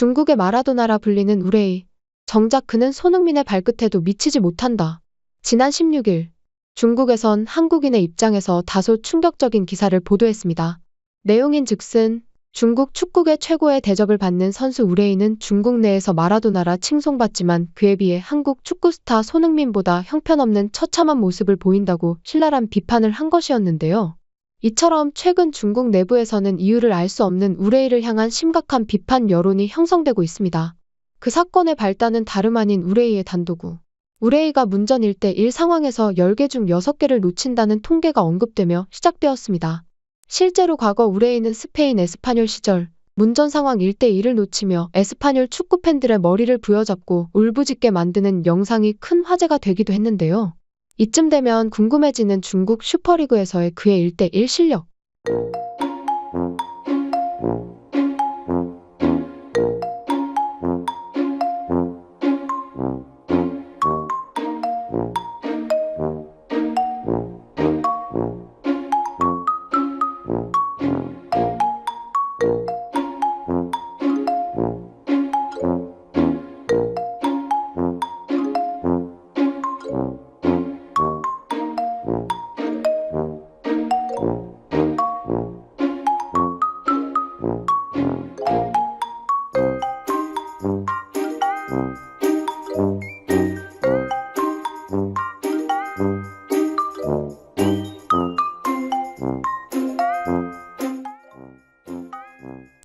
중국의 마라도나라 불리는 우레이. 정작 그는 손흥민의 발끝에도 미치지 못한다. 지난 16일 중국에선 한국인의 입장에서 다소 충격적인 기사를 보도했습니다. 내용인즉슨 중국 축구계 최고의 대접을 받는 선수 우레이는 중국 내에서 마라도나라 칭송받지만 그에 비해 한국 축구 스타 손흥민보다 형편없는 처참한 모습을 보인다고 신랄한 비판을 한 것이었는데요. 이처럼 최근 중국 내부에서는 이유를 알 수 없는 우레이를 향한 심각한 비판 여론이 형성되고 있습니다. 그 사건의 발단은 다름 아닌 우레이의 단도구. 우레이가 문전 1대1 상황에서 10개 중 6개를 놓친다는 통계가 언급되며 시작되었습니다. 실제로 과거 우레이는 스페인 에스파뇰 시절 문전 상황 1대1을 놓치며 에스파뇰 축구팬들의 머리를 부여잡고 울부짖게 만드는 영상이 큰 화제가 되기도 했는데요. 이쯤 되면 궁금해지는 중국 슈퍼리그에서의 그의 1대1 실력.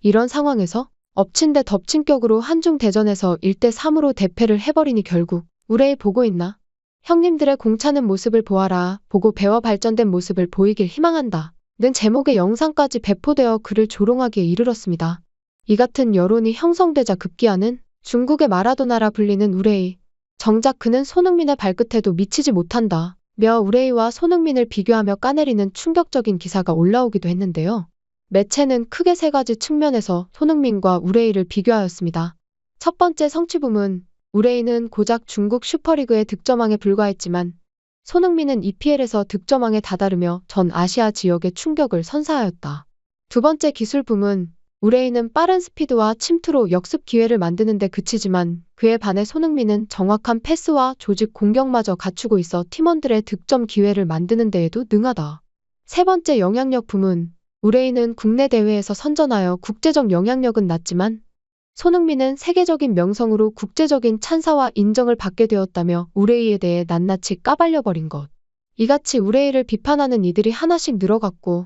이런 상황에서 엎친 데 덮친 격으로 한중 대전에서 1대3으로 대패를 해버리니 결국 우레이 보고 있나? 형님들의 공차는 모습을 보아라. 보고 배워 발전된 모습을 보이길 희망한다. 는 제목의 영상까지 배포되어 그를 조롱하기에 이르렀습니다. 이 같은 여론이 형성되자 급기야는 중국의 마라도나라 불리는 우레이. 정작 그는 손흥민의 발끝에도 미치지 못한다. 며 우레이와 손흥민을 비교하며 까내리는 충격적인 기사가 올라오기도 했는데요. 매체는 크게 세 가지 측면에서 손흥민과 우레이를 비교하였습니다. 첫 번째 성취부문. 우레이는 고작 중국 슈퍼리그의 득점왕에 불과했지만 손흥민은 EPL에서 득점왕에 다다르며 전 아시아 지역의 충격을 선사하였다. 두 번째 기술 부문. 우레이는 빠른 스피드와 침투로 역습 기회를 만드는 데 그치지만 그에 반해 손흥민은 정확한 패스와 조직 공격마저 갖추고 있어 팀원들의 득점 기회를 만드는 데에도 능하다. 세 번째 영향력 부문. 우레이는 국내 대회에서 선전하여 국제적 영향력은 낮지만 손흥민은 세계적인 명성으로 국제적인 찬사와 인정을 받게 되었다며 우레이에 대해 낱낱이 까발려버린 것. 이같이 우레이를 비판하는 이들이 하나씩 늘어갔고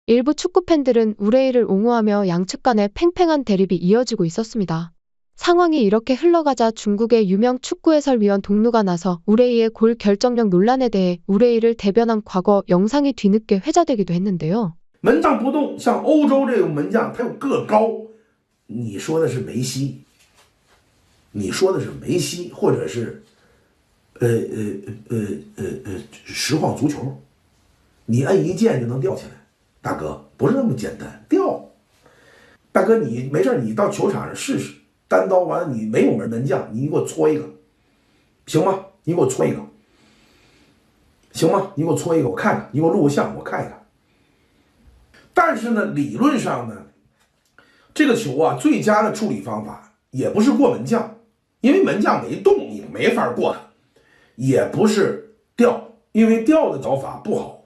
일부 축구팬들은 우레이를 옹호하며 양측 간의 팽팽한 대립이 이어지고 있었습니다. 상황이 이렇게 흘러가자 중국의 유명 축구 해설위원 동루가 나서 우레이의 골 결정력 논란에 대해 우레이를 대변한 과거 영상이 뒤늦게 회자되기도 했는데요. 门将不动，像欧洲这个门将，他又个高。你说的是梅西，你说的是梅西，或者是实况足球，你摁一键就能吊起来，大哥不是那么简单，吊。大哥你没事，你到球场上试试，单刀完了你没有门将，你给我搓一个，行吗？你给我搓一个，行吗？你给我搓一个，我看看，你给我录个像，我看一看。但是呢，理论上呢，这个球啊，最佳的处理方法也不是过门将，因为门将没动，你没法过他；也不是吊，因为吊的脚法不好。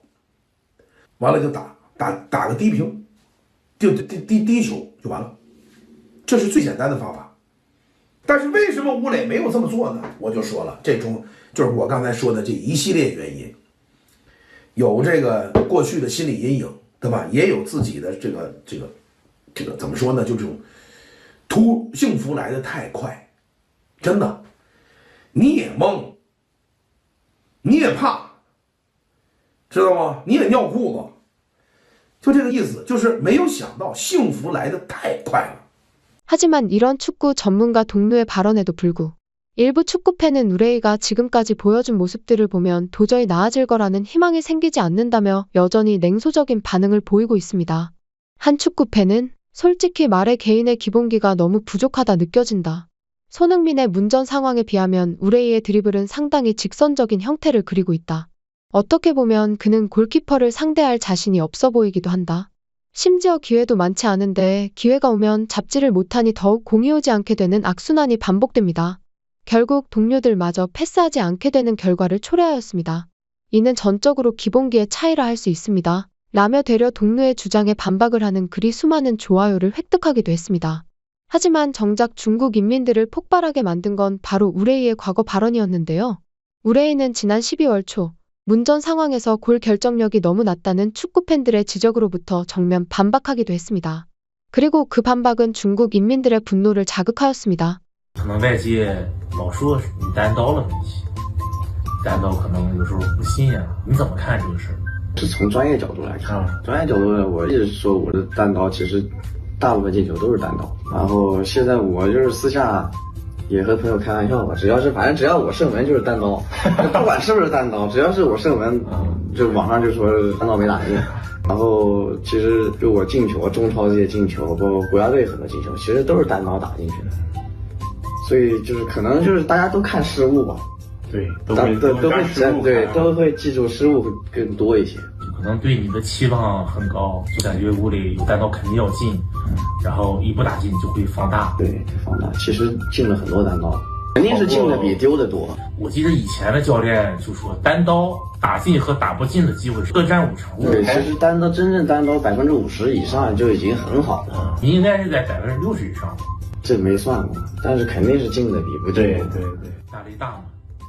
完了就打个低平，就低球就完了，这是最简单的方法。但是为什么吴磊没有这么做呢？我就说了，这种就是我刚才说的这一系列原因，有这个过去的心理阴影。对吧？也有自己的这个怎么说呢？就这种幸福来得太快，真的，你也懵，你也怕，知道吗？你也尿裤子，就这个意思，就是没有想到幸福来得太快了。 하지만 이런 축구 전문가 동료의 발언에도 불구 일부 축구팬은 우레이가 지금까지 보여준 모습들을 보면 도저히 나아질 거라는 희망이 생기지 않는다며 여전히 냉소적인 반응을 보이고 있습니다. 한 축구팬은 솔직히 말해 개인의 기본기가 너무 부족하다 느껴진다. 손흥민의 문전 상황에 비하면 우레이의 드리블은 상당히 직선적인 형태를 그리고 있다. 어떻게 보면 그는 골키퍼를 상대할 자신이 없어 보이기도 한다. 심지어 기회도 많지 않은데 기회가 오면 잡지를 못하니 더욱 공이 오지 않게 되는 악순환이 반복됩니다. 결국 동료들마저 패스하지 않게 되는 결과를 초래하였습니다. 이는 전적으로 기본기의 차이라 할 수 있습니다. 라며 되려 동료의 주장에 반박을 하는 글이 수많은 좋아요를 획득하기도 했습니다. 하지만 정작 중국 인민들을 폭발하게 만든 건 바로 우레이의 과거 발언이었는데요. 우레이는 지난 12월 초 문전 상황에서 골 결정력이 너무 낮다는 축구 팬들의 지적으로부터 정면 반박하기도 했습니다. 그리고 그 반박은 중국 인민들의 분노를 자극하였습니다. 可能外界老说你单刀了梅西，单刀可能有时候不信呀、你怎么看这个事儿？是从专业角度来看，专业角度呢，我一直说我的单刀其实大部分进球都是单刀。然后现在我就是私下也和朋友开玩笑吧，反正只要我射门就是单刀，不管是不是单刀，只要是我射门，就网上就说单刀没打进。然后其实就我进球，中超这些进球，包括国家队很多进球，其实都是单刀打进去的。所以就是可能就是大家都看失误吧。对，都会记住失误会更多一些。可能对你的期望很高，就感觉屋里有单刀肯定要进，然后一不打进就会放大。对，放大。其实进了很多单刀，肯定是进的比丢的多。我记得以前的教练就说，单刀打进和打不进的机会各占50%。对，其实真正单刀50%以上就已经很好了。你应该是在60%以上。这没算过，但是肯定是进的比不进的。对，压力大嘛。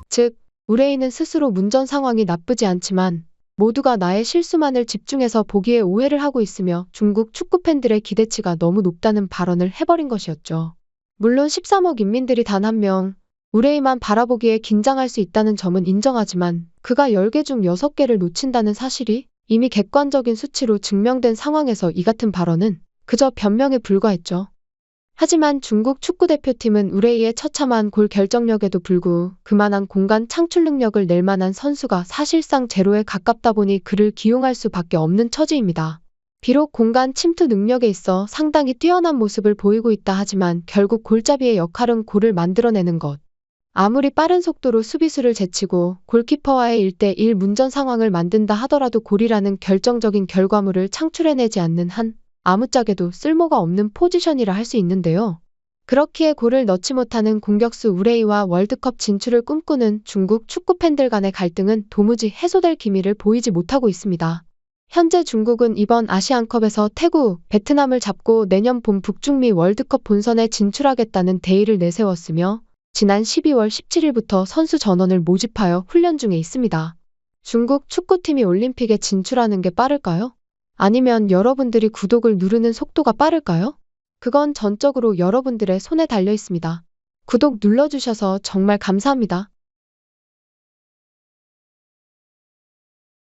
즉, 우레이는 스스로 문전 상황이 나쁘지 않지만 모두가 나의 실수만을 집중해서 보기에 오해를 하고 있으며 중국 축구 팬들의 기대치가 너무 높다는 발언을 해버린 것이었죠. 물론 13억 인민들이 단 한 명, 우레이만 바라보기에 긴장할 수 있다는 점은 인정하지만 그가 10개 중 6개를 놓친다는 사실이 이미 객관적인 수치로 증명된 상황에서 이 같은 발언은 그저 변명에 불과했죠. 하지만 중국 축구대표팀은 우레이의 처참한 골 결정력에도 불구 그만한 공간 창출 능력을 낼 만한 선수가 사실상 제로에 가깝다 보니 그를 기용할 수밖에 없는 처지입니다. 비록 공간 침투 능력에 있어 상당히 뛰어난 모습을 보이고 있다 하지만 결국 골잡이의 역할은 골을 만들어내는 것. 아무리 빠른 속도로 수비수를 제치고 골키퍼와의 1대1 문전 상황을 만든다 하더라도 골이라는 결정적인 결과물을 창출해내지 않는 한 아무짝에도 쓸모가 없는 포지션이라 할 수 있는데요. 그렇기에 골을 넣지 못하는 공격수 우레이와 월드컵 진출을 꿈꾸는 중국 축구 팬들 간의 갈등은 도무지 해소될 기미를 보이지 못하고 있습니다. 현재 중국은 이번 아시안컵에서 태국, 베트남을 잡고 내년 봄 북중미 월드컵 본선에 진출하겠다는 대의를 내세웠으며 지난 12월 17일부터 선수 전원을 모집하여 훈련 중에 있습니다. 중국 축구팀이 올림픽에 진출하는 게 빠를까요? 아니면 여러분들이 구독을 누르는 속도가 빠를까요? 그건 전적으로 여러분들의 손에 달려 있습니다. 구독 눌러주셔서 정말 감사합니다.